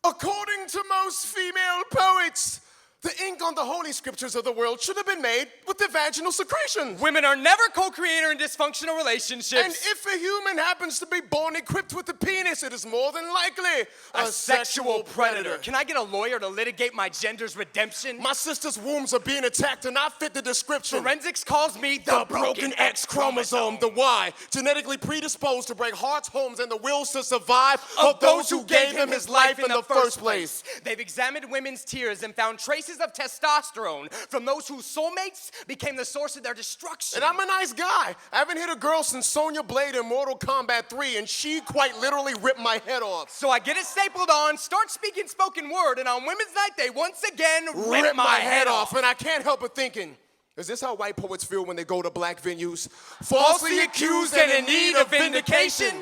According to most female poets, the ink on the holy scriptures of the world should have been made with the vaginal secretions. Women are never co-creator in dysfunctional relationships. And if a human happens to be born equipped with a penis, it is more than likely a sexual predator. Can I get a lawyer to litigate my gender's redemption? My sister's wombs are being attacked and I fit the description. Forensics calls me The broken X chromosome, the Y, genetically predisposed to break hearts, homes, and the wills to survive of those who gave him his life in the first place. They've examined women's tears and found traces of testosterone from those whose soulmates became the source of their destruction. And I'm a nice guy. I haven't hit a girl since Sonya Blade in Mortal Kombat 3, and she quite literally ripped my head off. So I get it stapled on, start speaking spoken word, and on Women's Night they once again rip my head off. And I can't help but thinking, is this how white poets feel when they go to black venues? Falsely accused and in need of vindication?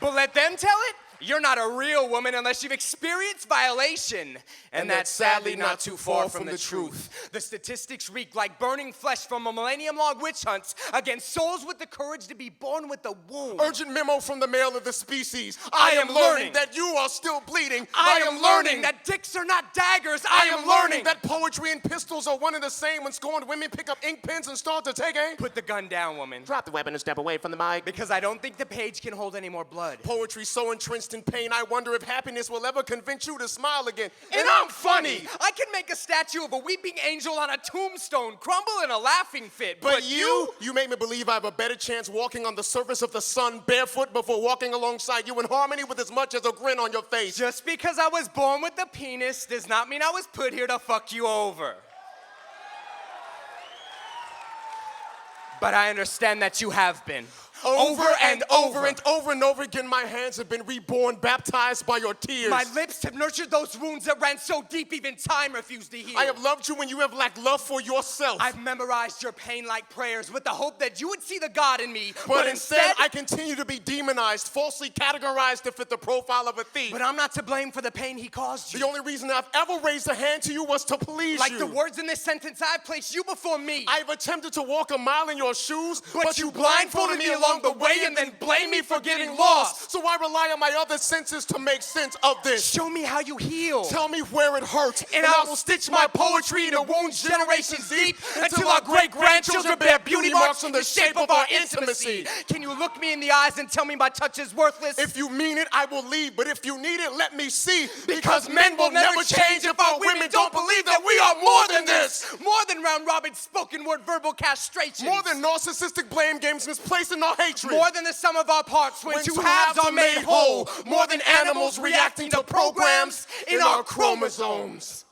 But let them tell it. You're not a real woman unless you've experienced violation. And that's sadly not too far from the truth. The statistics reek like burning flesh from a millennium-long witch hunts against souls with the courage to be born with a womb. Urgent memo from the male of the species. I am learning that you are still bleeding. I am learning that dicks are not daggers. I am learning that poetry and pistols are one and the same when scorned women pick up ink pens and start to take aim. Put the gun down, woman. Drop the weapon and step away from the mic. Because I don't think the page can hold any more blood. Poetry so entrenched in pain, I wonder if happiness will ever convince you to smile again. And I'm funny. I can make a statue of a weeping angel on a tombstone crumble in a laughing fit. But you make me believe I have a better chance walking on the surface of the sun barefoot before walking alongside you in harmony with as much as a grin on your face. Just because I was born with a penis does not mean I was put here to fuck you over. But I understand that you have been. Over and over again, my hands have been reborn, baptized by your tears. My lips have nurtured those wounds that ran so deep even time refused to heal. I have loved you when you have lacked love for yourself. I've memorized your pain like prayers with the hope that you would see the God in me. But instead, I continue to be demonized, falsely categorized to fit the profile of a thief. But I'm not to blame for the pain he caused you. The only reason I've ever raised a hand to you was to please like you. Like the words in this sentence, I've placed you before me. I've attempted to walk a mile in your shoes, but you blindfolded me along the way and then blame me for getting lost. So I rely on my other senses to make sense of this. Show me how you heal. Tell me where it hurts. And I will stitch my poetry into wounds generations deep until our great-grandchildren bear beauty marks from the shape of our intimacy. Can you look me in the eyes and tell me my touch is worthless? If you mean it, I will leave. But if you need it, let me see. Because men will never change if our women don't believe that we are more than this. More than round-robin spoken word verbal castration. More than narcissistic blame games misplacing our hatred. More than the sum of our parts when two halves are made whole. More than animals reacting to programs in our chromosomes.